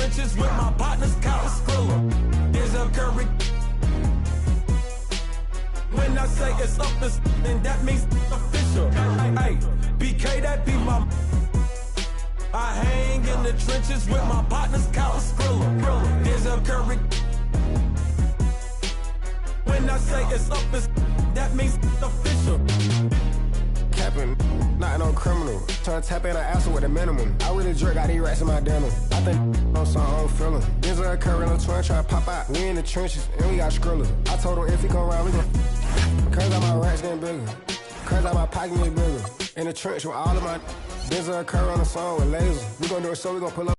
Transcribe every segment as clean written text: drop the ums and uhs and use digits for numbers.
trenches with my partners, Kyle Skrilla. There's a Curry. When I say it's up, then that means official. Hey, BK, that be my. I hang in the trenches with my partners, Kyle Skrilla. There's a Curry. When I say it's up, that means official. Capping, not no criminal. Trying to tap in an asshole with a minimum. I really jerk out these rats in my denim. I think on some old feeling. There's a Curry on 20 try to pop out. We in the trenches and we got Skrilla. I told him if he come around, we gon' cause all my rats getting bigger. Cause all my pocket getting bigger. In the trench with all of my. There's a Curry on the song with lasers. We gon' do it so we gon' pull up.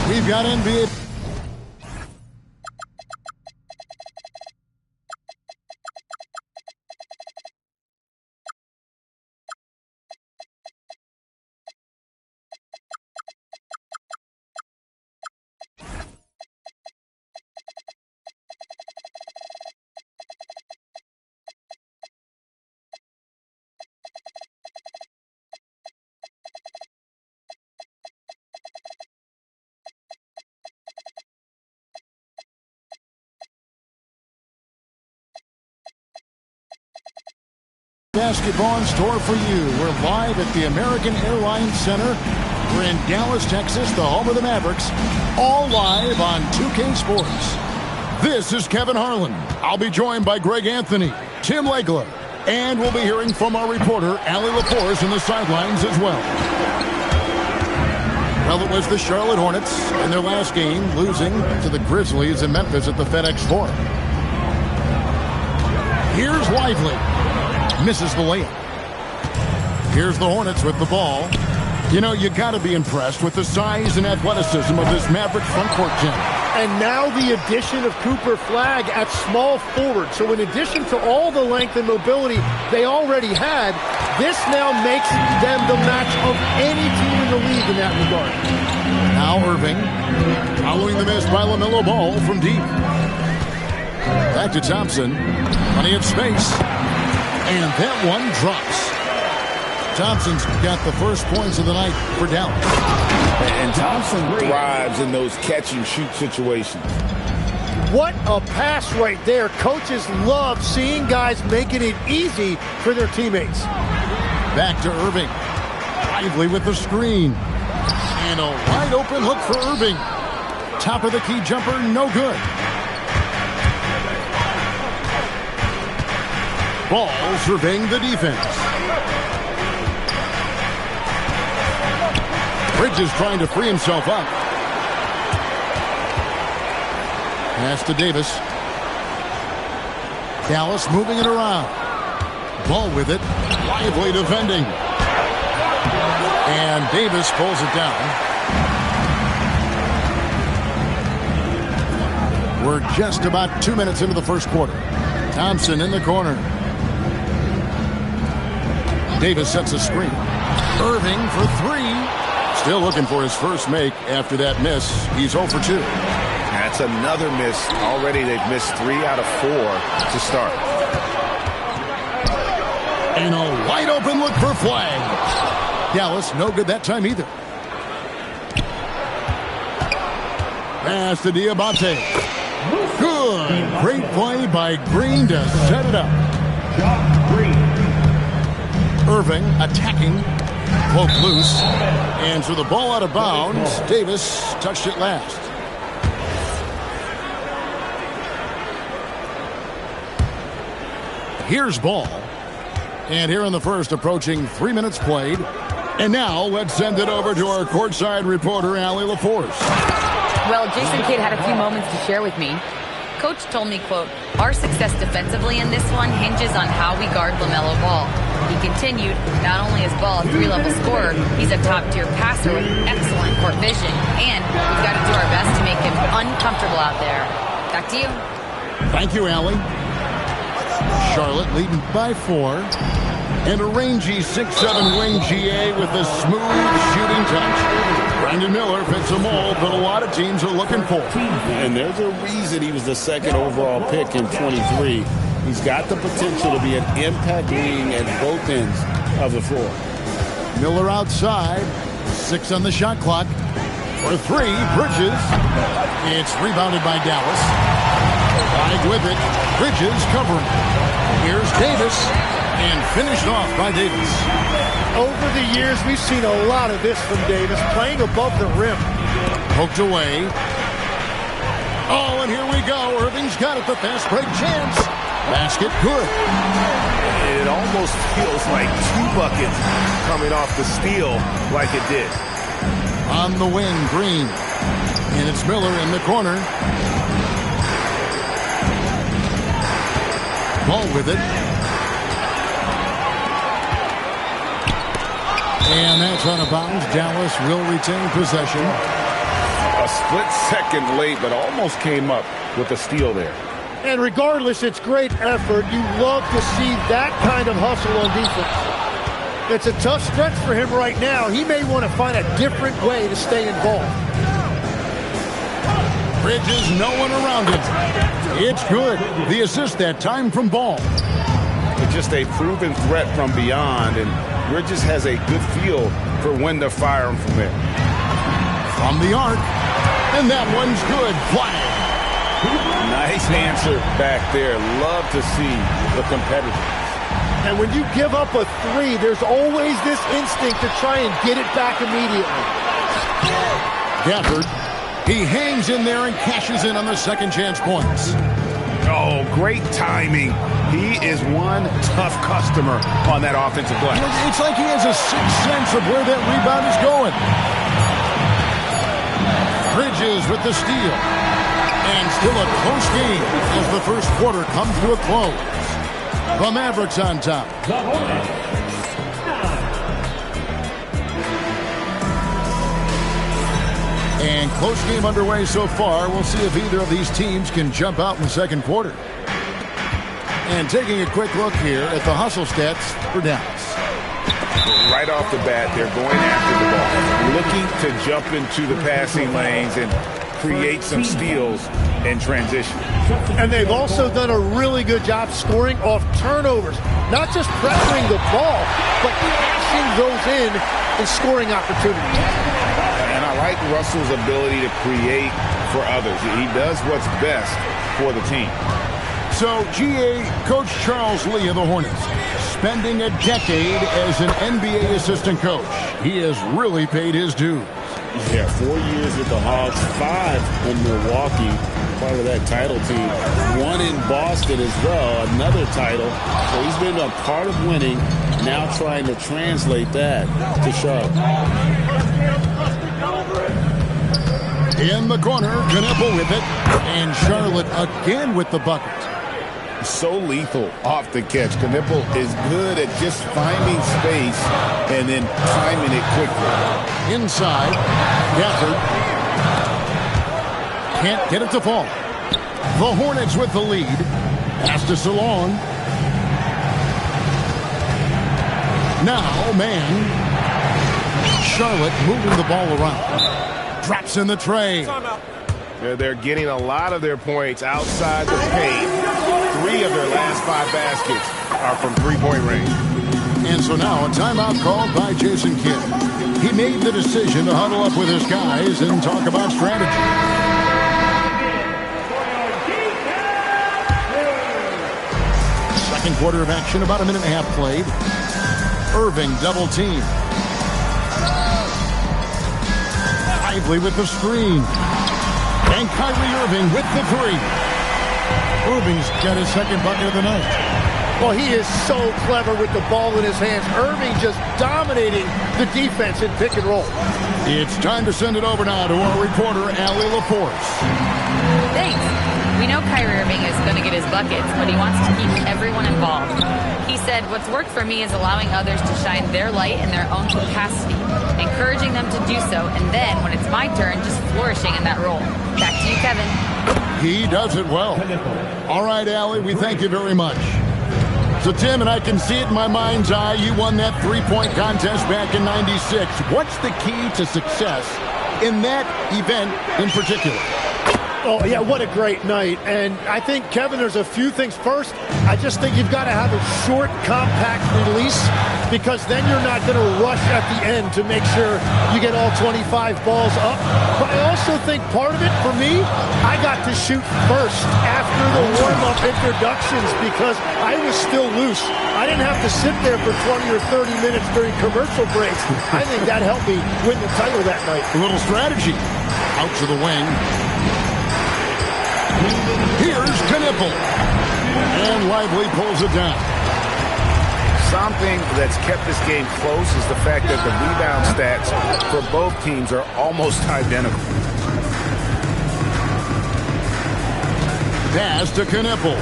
We've got NBA. Basketball in store for you. We're live at the American Airlines Center. We're in Dallas, Texas, the home of the Mavericks. All live on 2K Sports. This is Kevin Harlan. I'll be joined by Greg Anthony, Tim Legler, and we'll be hearing from our reporter, Allie LaForce, in the sidelines as well. Well, it was the Charlotte Hornets in their last game, losing to the Grizzlies in Memphis at the FedEx Forum. Here's Lively. Misses the layup. Here's the Hornets with the ball. You know, you got to be impressed with the size and athleticism of this Maverick front court team. And now the addition of Cooper Flagg at small forward. So in addition to all the length and mobility they already had, this now makes them the match of any team in the league in that regard. Now Irving, following the miss by LaMelo Ball from deep. Back to Thompson. Plenty of space. And that one drops. Thompson's got the first points of the night for Dallas. And Thompson thrives in those catch-and-shoot situations. What a pass right there. Coaches love seeing guys making it easy for their teammates. Back to Irving. Lively with the screen. And a wide open look for Irving. Top of the key jumper, no good. Ball surveying the defense. Bridges trying to free himself up. Pass to Davis. Dallas moving it around. Ball with it. Lively defending. And Davis pulls it down. We're just about 2 minutes into the first quarter. Thompson in the corner. Davis sets a screen. Irving for three. Still looking for his first make after that miss. He's 0 for 2. That's another miss. Already they've missed 3 out of 4 to start. And a wide open look for Flagg. Dallas no good that time either. Pass to Diabate. Good. Great play by Green to set it up. Irving attacking. Poke loose. And so the ball out of bounds. Davis touched it last. Here's Ball. And here in the first, approaching 3 minutes played. And now let's send it over to our courtside reporter, Allie LaForce. Well, Jason Kidd had a few moments to share with me. Coach told me, quote, "Our success defensively in this one hinges on how we guard LaMelo Ball." He continued, "Not only is Ball a 3-level scorer, he's a top-tier passer with excellent court vision, and we've got to out there. Back to you. Thank you, Allie. Charlotte leading by 4. And a rangy 6'7" wing GA with a smooth shooting touch. Brandon Miller fits a mold that a lot of teams are looking for. And there's a reason he was the second overall pick in 23. He's got the potential to be an impact wing at both ends of the floor. Miller outside. 6 on the shot clock. For 3, Bridges. It's rebounded by Dallas. Tied with it. Bridges covering. Here's Davis. And finished off by Davis. Over the years, we've seen a lot of this from Davis, playing above the rim. Poked away. Oh, and here we go. Irving's got it. The fast break chance. Basket good. It almost feels like 2 buckets coming off the steal like it did. On the wing, Green. And it's Miller in the corner. Ball with it. And that's out of bounds. Dallas will retain possession. A split second late, but almost came up with a steal there. And regardless, it's great effort. You love to see that kind of hustle on defense. It's a tough stretch for him right now. He may want to find a different way to stay involved. Bridges, no one around him. It's good. The assist that time from Ball. It's just a proven threat from beyond, and Bridges has a good feel for when to fire him from there. From the arc. And that one's good. Flag. Nice answer back there. Love to see the competitor. And when you give up a 3, there's always this instinct to try and get it back immediately. Gafford. He hangs in there and cashes in on the second chance points. Oh, great timing. He is one tough customer on that offensive glass. It's like he has a sixth sense of where that rebound is going. Bridges with the steal. And still a close game as the first quarter comes to a close. The Mavericks on top. And close game underway so far. We'll see if either of these teams can jump out in the second quarter. And taking a quick look here at the hustle stats for Dallas. Right off the bat, they're going after the ball, looking to jump into the passing lanes and create some steals in transition. And they've also done a really good job scoring off turnovers. Not just pressuring the ball, but cashing those in and scoring opportunities. And I like Russell's ability to create for others. He does what's best for the team. So, GA, Coach Charles Lee of the Hornets, spending a decade as an NBA assistant coach. He has really paid his dues. Yeah, 4 years with the Hawks, 5 in Milwaukee, part of that title team. 1 in Boston as well, another title. So he's been a part of winning, now trying to translate that to Charlotte. In the corner, Knueppel with it, and Charlotte again with the bucket. So lethal off the catch. Knueppel is good at just finding space and then timing it quickly. Inside, Gafford. Can't get it to fall. The Hornets with the lead. Pass to Salon. Now, man. Charlotte moving the ball around. Drops in the tray. They're getting a lot of their points outside the paint. 3 of their last 5 baskets are from three-point range. And so now a timeout called by Jason Kidd. He made the decision to huddle up with his guys and talk about strategy. Second quarter of action, about a minute and a half played. Irving double team. Lively with the screen. And Kyrie Irving with the 3. Irving's got his second bucket of the night. Well, he is so clever with the ball in his hands. Irving just dominating the defense in pick and roll. It's time to send it over now to our reporter, Allie LaForce. Thanks. We know Kyrie Irving is going to get his buckets, but he wants to keep everyone involved. He said, what's worked for me is allowing others to shine their light in their own capacity, encouraging them to do so, and then, when it's my turn, just flourishing in that role. Back to you, Kevin. He does it well. All right, Allie, we thank you very much. So, Tim, and I can see it in my mind's eye, you won that three-point contest back in '96. What's the key to success in that event in particular? Oh, yeah, what a great night. And I think, Kevin, there's a few things. First, I just think you've got to have a short, compact release, because then you're not going to rush at the end to make sure you get all 25 balls up. But I also think part of it, for me, I got to shoot first after the warm-up introductions because I was still loose. I didn't have to sit there for 20 or 30 minutes during commercial breaks. I think that helped me win the title that night. A little strategy. Out to the wing. Here's Knippel. And Lively pulls it down. Something that's kept this game close is the fact that the rebound stats for both teams are almost identical. Pass to Knippel.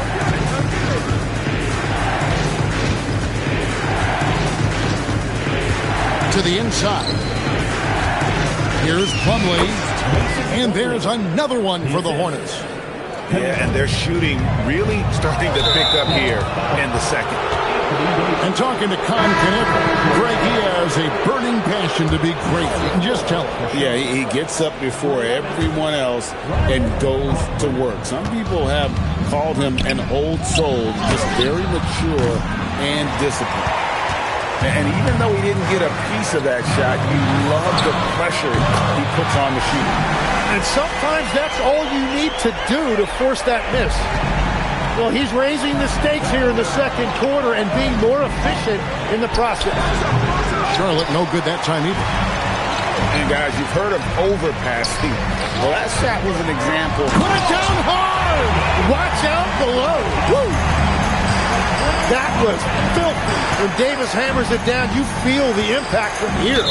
To the inside. Here's Plumlee. And there's another one for the Hornets. Yeah, and they're shooting really starting to pick up here in the second. And talking to Con Knippel, Greg, he has a burning passion to be great. You can just tell him. Yeah, he gets up before everyone else and goes to work. Some people have called him an old soul, just very mature and disciplined. And even though he didn't get a piece of that shot, you love the pressure he puts on the shooter. And sometimes that's all you need to do to force that miss. Well, he's raising the stakes here in the second quarter and being more efficient in the process. Charlotte, no good that time either. And guys, you've heard of overpassing. Well, that shot was an example. Put it down hard! Watch out below. Woo! That was filthy. When Davis hammers it down, you feel the impact from here.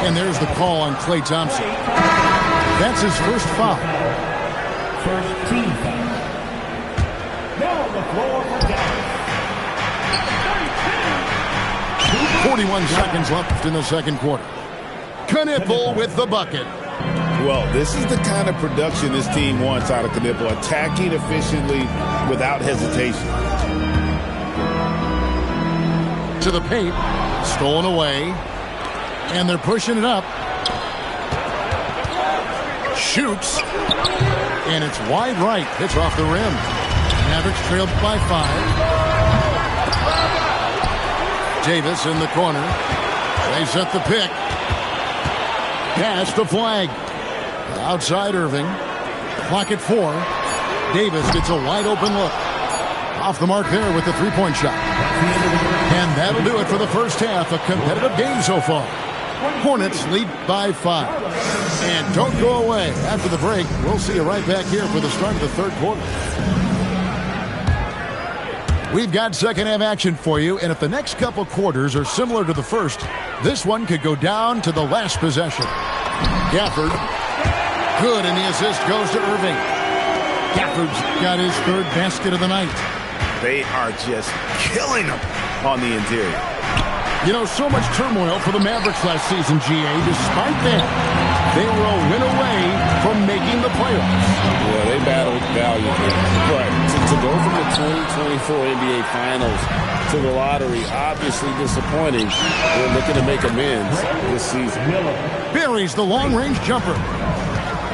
And there's the call on Klay Thompson. That's his first foul. First team foul. Now on the floor for Dallas. 41 seconds left in the second quarter. Knippel with the bucket. Well, this is the kind of production this team wants out of Knippel, attacking efficiently without hesitation. To the paint, stolen away, and they're pushing it up. Shoots, and it's wide right. Hits off the rim. Mavericks trailed by 5. Davis in the corner. They set the pick. Pass to Flag. Outside Irving. Clock at 4. Davis gets a wide open look. Off the mark there with the three-point shot. And that'll do it for the first half. A competitive game so far. Hornets lead by 5. And don't go away. After the break, we'll see you right back here for the start of the third quarter. We've got second half action for you, and if the next couple quarters are similar to the first, this one could go down to the last possession. Gafford, good, and the assist goes to Irving. Gafford's got his third basket of the night. They are just killing them on the interior. You know, so much turmoil for the Mavericks last season, GA. Despite that, they were a win away from making the playoffs. Yeah, they battled valiantly. But to go from the 2024 NBA Finals to the lottery, obviously disappointing. They're looking to make amends this season. Buries the long-range jumper.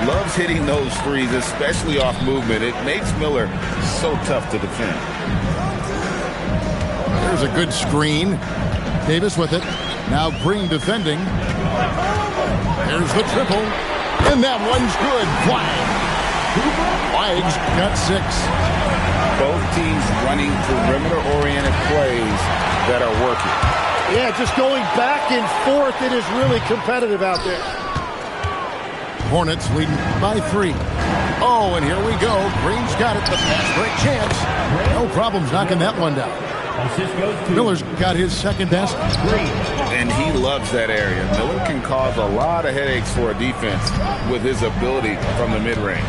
Loves hitting those threes, especially off movement. It makes Miller so tough to defend. There's a good screen. Davis with it. Now Green defending. There's the triple. And that one's good. Flag's got 6. Both teams running perimeter-oriented plays that are working. Yeah, just going back and forth. It is really competitive out there. Hornets leading by 3. Oh, and here we go. Green's got it. The pass break chance. No problems knocking that one down. Miller's got his second basket. And he loves that area. Miller can cause a lot of headaches for a defense with his ability from the mid-range.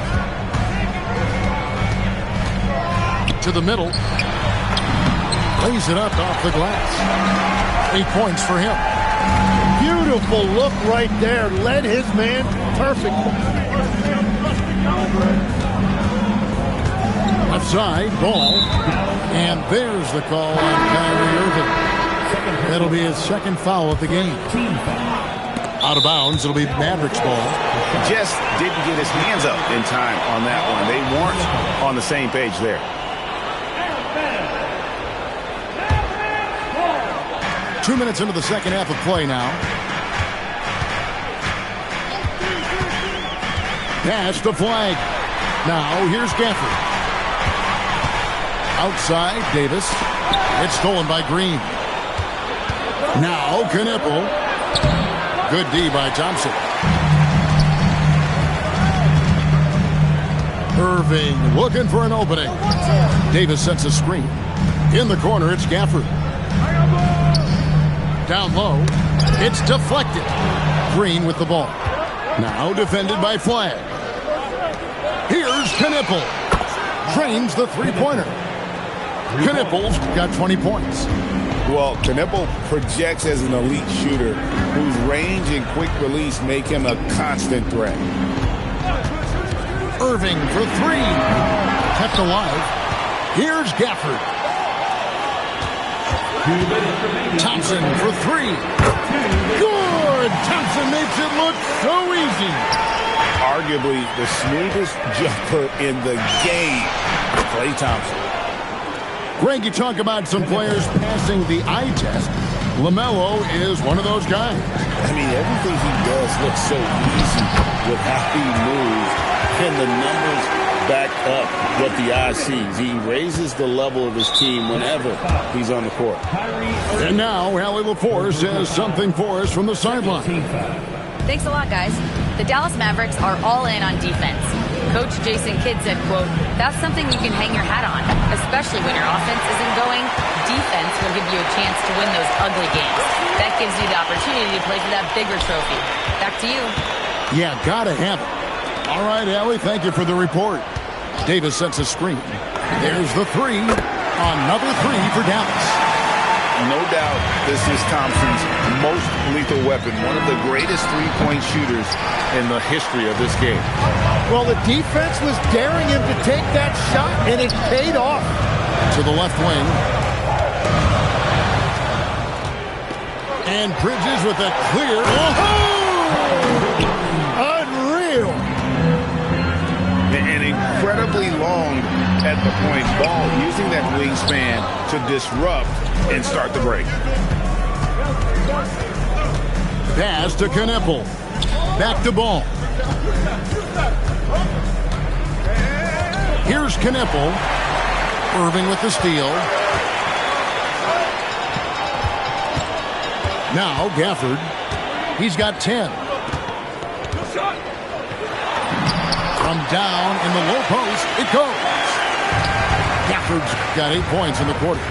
To the middle. Lays it up off the glass. 8 points for him. Beautiful look right there. Led his man perfectly. outside, ball. And there's the call on Kyrie Irving. That'll be his second foul of the game. Out of bounds, it'll be Mavericks ball. Just didn't get his hands up in time on that one. They weren't on the same page there. Two minutes into the second half of play now. Pass to Flag. Now here's Gafford. Outside, Davis. It's stolen by Green. Now Knueppel. Good D by Thompson. Irving looking for an opening. Davis sets a screen. In the corner, it's Gafford. Down low. It's deflected. Green with the ball. Now defended by Flag. Here's Knueppel. Drains the three-pointer. Knueppel's got 20 points. Well, Knueppel projects as an elite shooter whose range and quick release make him a constant threat. Irving for three. Kept alive. Here's Gafford. Thompson for three. Good! Thompson makes it look so easy. Arguably the smoothest jumper in the game, Klay Thompson. Greg, you talk about some players passing the eye test. LaMelo is one of those guys. I mean, everything he does looks so easy with how he moves. Can the numbers back up what the eye sees? He raises the level of his team whenever he's on the court. And now, Allie LaForce has something for us from the sideline. Thanks a lot, guys. The Dallas Mavericks are all in on defense. Coach Jason Kidd said, quote, "That's something you can hang your hat on, especially when your offense isn't going. Defense will give you a chance to win those ugly games. That gives you the opportunity to play for that bigger trophy." Back to you. Yeah, gotta have it. All right, Allie, thank you for the report. Davis sets a screen. There's the three. Another three for Dallas. No doubt this is Thompson's most lethal weapon. One of the greatest three-point shooters in the history of this game. Well, the defense was daring him to take that shot, and it paid off. To the left wing. And Bridges with a clear. Unreal. And incredibly long at the point. Ball using that wingspan to disrupt and start the break. Pass to Knueppel. Back to Ball. Here's Knueppel. Irving with the steal. Now Gafford. He's got 10. From down in the low post, it goes. Gafford's got 8 points in the quarter.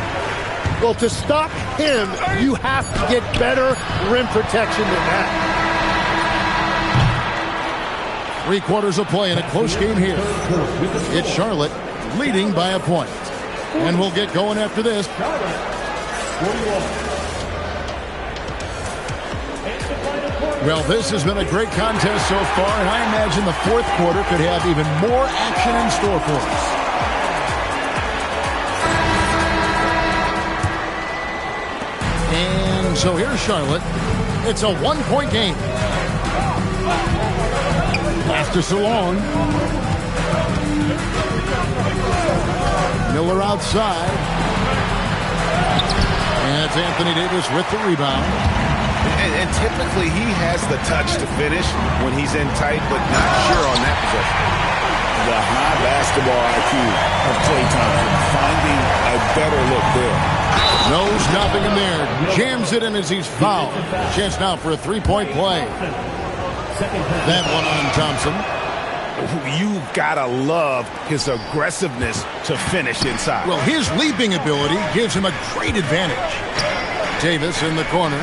Well, to stop him, you have to get better rim protection than that. 3 quarters of play in a close game here. It's Charlotte leading by a point. And we'll get going after this. Well, this has been a great contest so far, and I imagine the fourth quarter could have even more action in store for us. And so here's Charlotte. It's a 1-point game. Pass to Salon. Miller outside. And it's Anthony Davis with the rebound. And typically he has the touch to finish when he's in tight, but not sure on that possession. The high basketball IQ of Klay Thompson finding a better look there. No stopping him there. Jams it in as he's fouled. Chance now for a 3-point play. That one on Thompson. You've got to love his aggressiveness to finish inside. Well, his leaping ability gives him a great advantage. Davis in the corner.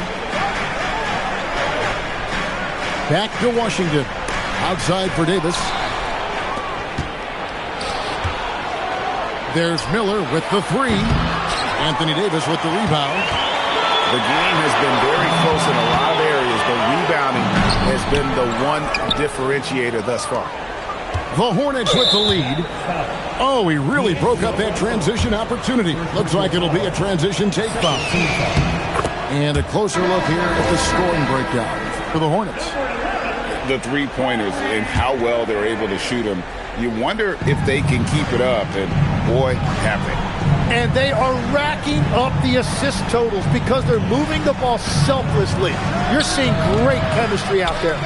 Back to Washington. Outside for Davis. There's Miller with the three. Anthony Davis with the rebound. The game has been very close in a lot of areas, but rebounding has been the one differentiator thus far. The Hornets with the lead. Oh, he really broke up that transition opportunity. Looks like it'll be a transition take foul. And a closer look here at the scoring breakdown for the Hornets. The three-pointers and how well they're able to shoot them. You wonder if they can keep it up, and boy, have they. And they are racking up the assist totals because they're moving the ball selflessly. You're seeing great chemistry out there.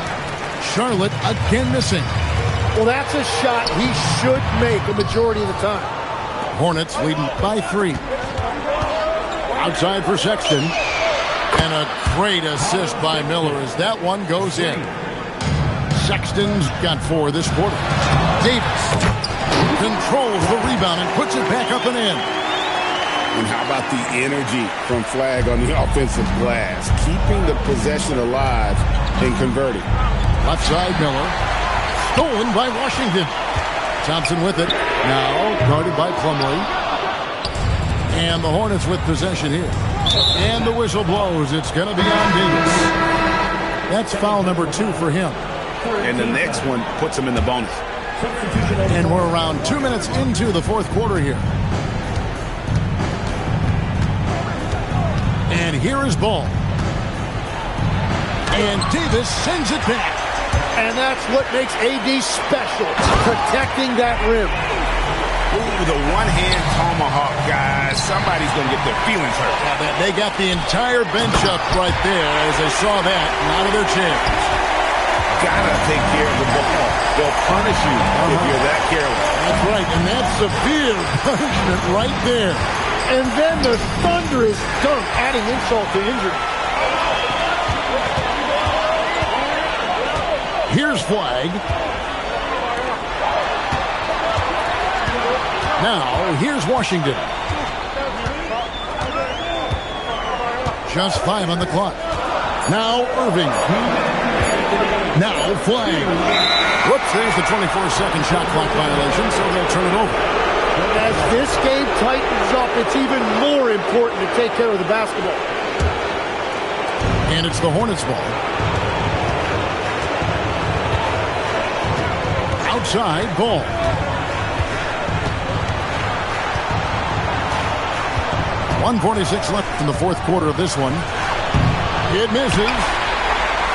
Charlotte again missing. Well, that's a shot he should make a majority of the time. Hornets leading by 3. Outside for Sexton. And a great assist by Miller as that one goes in. Sexton's got 4 this quarter. Davis controls the rebound and puts it back up and in. And how about the energy from Flagg on the offensive glass? Keeping the possession alive and converting. Left side, Miller. Stolen by Washington. Thompson with it. Now guarded by Plumlee. And the Hornets with possession here. And the whistle blows. It's going to be on Davis. That's foul number 2 for him. And the next one puts him in the bonus. And we're around 2 minutes into the fourth quarter here. And here is Ball. And Davis sends it back. And that's what makes AD special, protecting that rim. Ooh, the one-hand tomahawk, guys. Somebody's going to get their feelings hurt. Yeah, they got the entire bench up right there as they saw that and out of their chairs. Gotta take care of the ball. They'll punish you if you're that careless. That's right, and that's severe punishment right there. And then the thunderous dunk, adding insult to injury. Here's Flagg. Now, here's Washington. Just 5 on the clock. Now, Irving. Now, Flagg. Whoops, there's the 24-second shot clock violation, so they'll turn it over. As this game tightens up, it's even more important to take care of the basketball. And it's the Hornets' ball. Outside, Ball. .146 left in the fourth quarter of this one. It misses.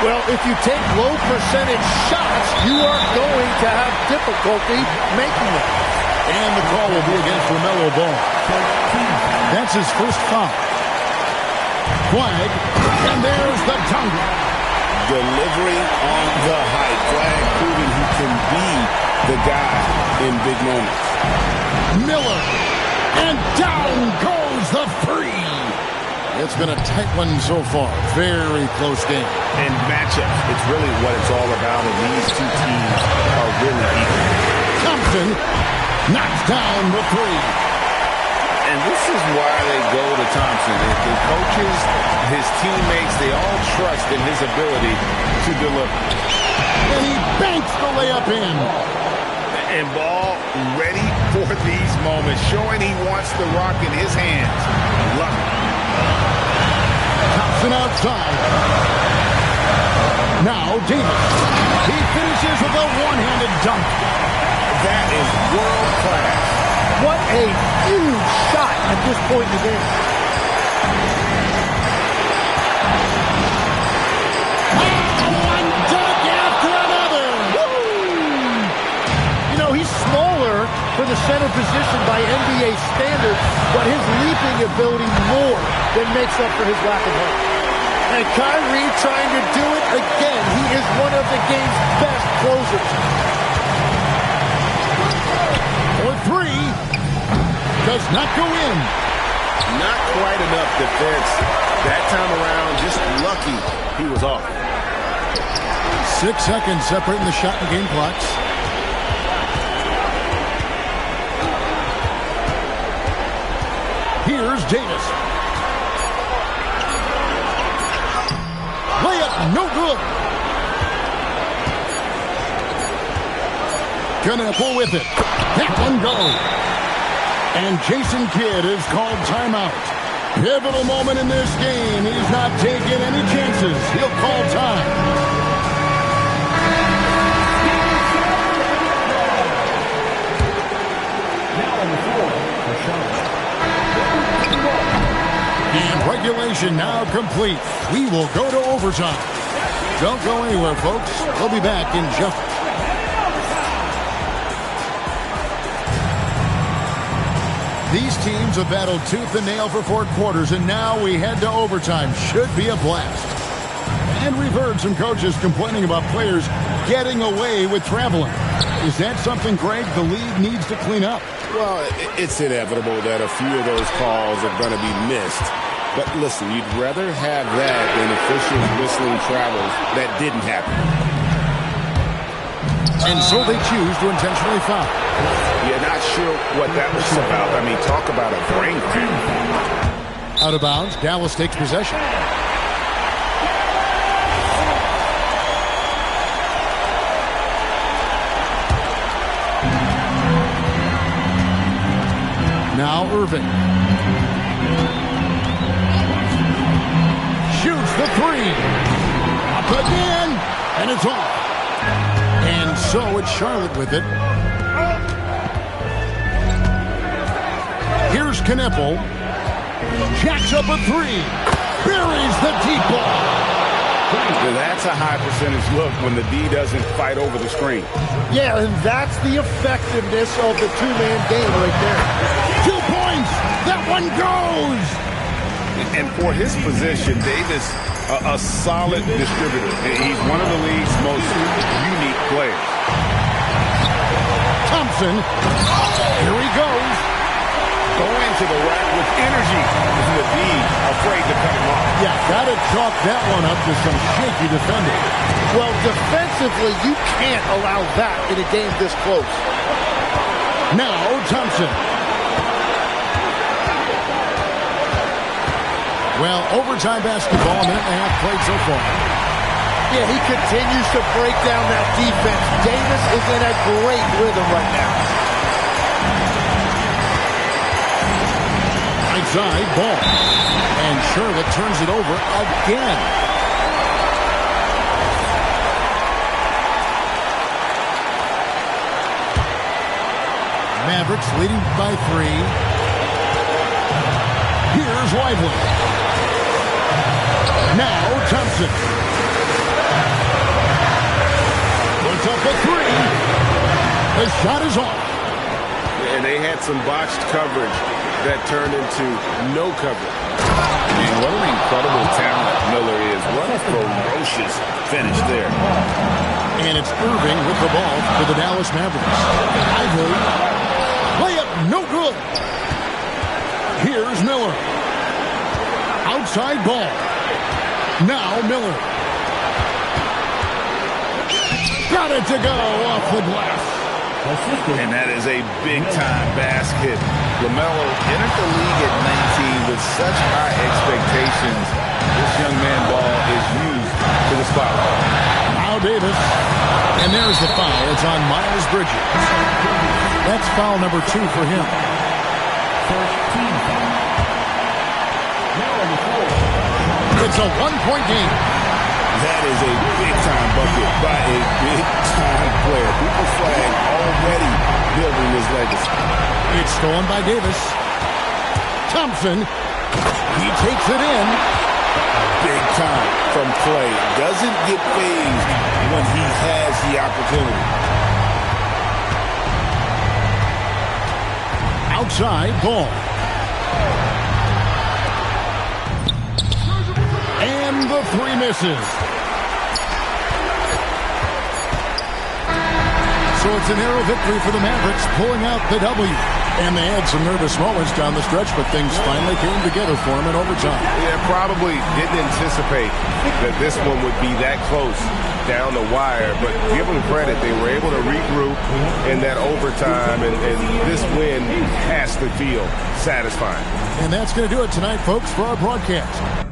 Well, if you take low percentage shots, you are going to have difficulty making them. And the call will be against LaMelo Ball. That's his first foul. Flagg, and there's the dunk. Delivery on the height. Flagg proving he can be the guy in big moments. Miller, and down goes the 3. It's been a tight one so far. Very close game. And matchups, it's really what it's all about, and these two teams are really equal. Thompson knocks down the 3. And this is why they go to Thompson. The coaches, his teammates, they all trust in his ability to deliver. And he banks the layup in. And Ball ready for these moments, showing he wants the rock in his hands. Love it. Thompson outside. Now Davis. He finishes with a one-handed dunk. That is world class. What a huge shot at this point in the game. One dunk after another. Woo! You know, he's smaller for the center position by NBA standards, but his leaping ability more than makes up for his lack of height. And Kyrie trying to do it again. He is one of the game's best closers. For 3. Does not go in. Not quite enough defense. That time around, just lucky he was off. 6 seconds separating the shot and game clocks. Here's Davis. Layup, no good. Knappel with it. That one goes. And Jason Kidd is called timeout. Pivotal moment in this game. He's not taking any chances. He'll call time. regulation now complete. We will go to overtime. Don't go anywhere, folks. We'll be back in just... These teams have battled tooth and nail for 4 quarters, and now we head to overtime. Should be a blast. And we've heard some coaches complaining about players getting away with traveling. Is that something, Greg, the league needs to clean up? Well, it's inevitable that a few of those calls are going to be missed. But listen, you'd rather have that than officials whistling travels that didn't happen. And so they choose to intentionally foul. Yeah, not sure what that was about. I mean, talk about a brain cramp. Out of bounds, Dallas takes possession. Now Irving. Shoots the 3. Up again. And it's off. And so it's Charlotte with it. Here's Kneppel. Jacks up a 3. Buries the deep ball. That's a high percentage look when the D doesn't fight over the screen. Yeah, and that's the effectiveness of the two-man game right there. 2 points. That one goes. And for his position, Davis, a solid distributor. He's one of the league's most unique players. Thompson. Here he goes. Going to the rack with energy. Isn't the D afraid to cut him off? Yeah, got to chalk that one up to some shaky defending. Well, defensively, you can't allow that in a game this close. Now, Thompson. Well, overtime basketball, a minute and a half played so far. Yeah, he continues to break down that defense. Davis is in a great rhythm right now. Side ball. And Charlotte turns it over again. Mavericks leading by 3. Here's Lively. Now Thompson. Puts up a 3. The shot is off. And they had some botched coverage that turned into no coverage. And what an incredible talent Miller is. What a ferocious finish there. And it's Irving with the ball for the Dallas Mavericks. Lively. Layup, no good. Here's Miller. Outside ball. Now Miller. Got it to go off the glass. And that is a big-time basket. LaMelo entered the league at 19 with such high expectations. This young man ball is used to the spotlight. Now Davis. And there's the foul. It's on Miles Bridges. That's foul number 2 for him. First team foul. Now on the floor. It's a 1-point game. That is a big-time bucket by a big-time player. People flag already building his legacy. It's stolen by Davis. Thompson. He takes it in. Big time from Clay. Doesn't get phased when he has the opportunity. Outside ball. And the 3 misses. So it's a narrow victory for the Mavericks, pulling out the W. And they had some nervous moments down the stretch, but things finally came together for them in overtime. Yeah, probably didn't anticipate that this one would be that close down the wire, but give them credit. They were able to regroup in that overtime, and this win has to feel satisfying. And that's going to do it tonight, folks, for our broadcast.